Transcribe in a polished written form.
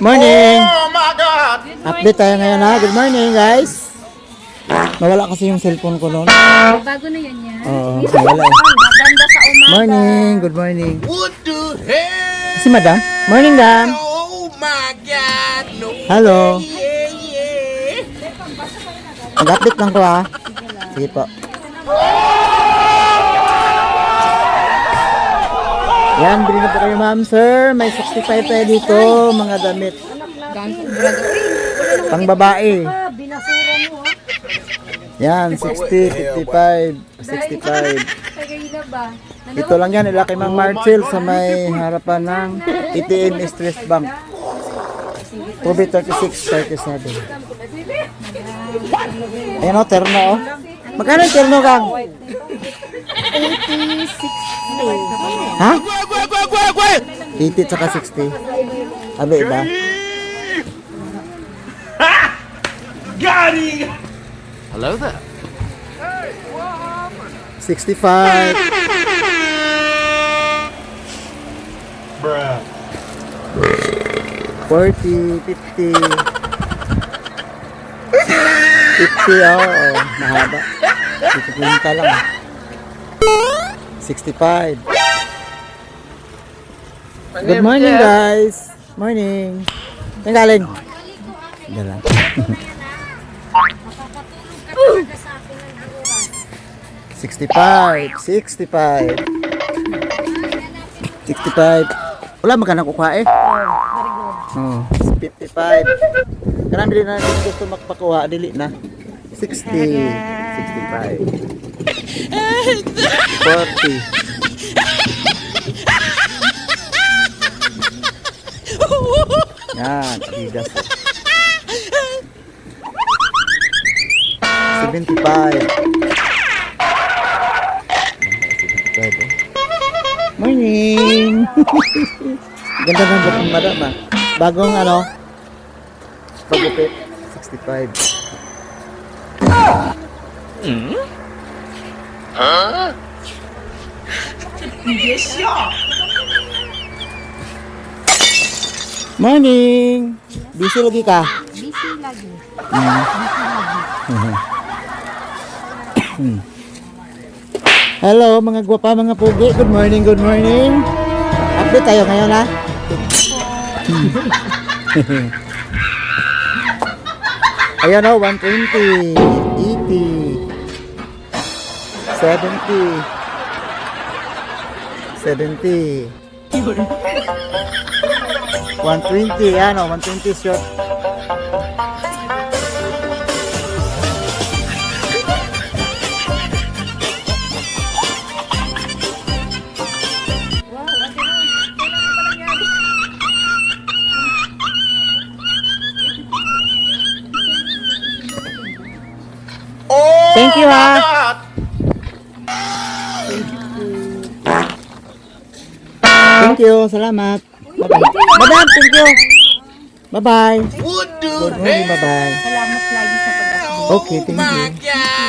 Morning! Oh my God! Update tayo ngayon ha. Good morning guys. Nawala kasi yung cellphone ko noon. Bago na yan yan. Oo, nawala eh. Maganda sa umaga. Morning, good morning. What the hell? Si Madam? Morning, Dam. Oh my God! No. Hello. Yeah, yeah. Mag-update lang ko ha. Sige po. Yan, bili na po kayo ma'am, sir. May 65 tayo dito, mga damit. Pang babae. Binasura mo ha. Yan, 60, 55, 65. Kagayla ba? Ito lang yan, ila kay Mang Marcel sa may harapan ng ATM Stress Bank. 2B3637. Ayan o, terno o. Magkano yung terno, Kang? 80, 60. Ha? 80 tsaka 60. Abi ba? Got him! Hello there. 65. Bruh. 40, 50. 50, oo. Mahaba. Dito pinta lang. 65. Good morning, guys. Morning. Saan galing? Diyan lang. 65. 65. 65. Wala magkanang kukuha eh. Oh, 55. Kanang dili na gusto magpakuha, dili na. 60. 65. 40. Yan, Adidas. 75. 75. Morning! Ganda ng bukong madam ah. Bagong ano? Pagupit. 65. Morning! Busy lagi ka? Busy lagi. Hello mga gwapa, mga pugi. Good morning, good morning. Update tayo ngayon ha. Ayan o, 120, 80, 70, 70, 120, yan o, 120 short. Oh Thank you, my ha. God! Thank you, salamat. Bye-bye. Madam, thank you. Bye-bye. What the Good morning, hell? bye-bye. Salamat lagi sa pag-update. Okay, thank Oh my you. God!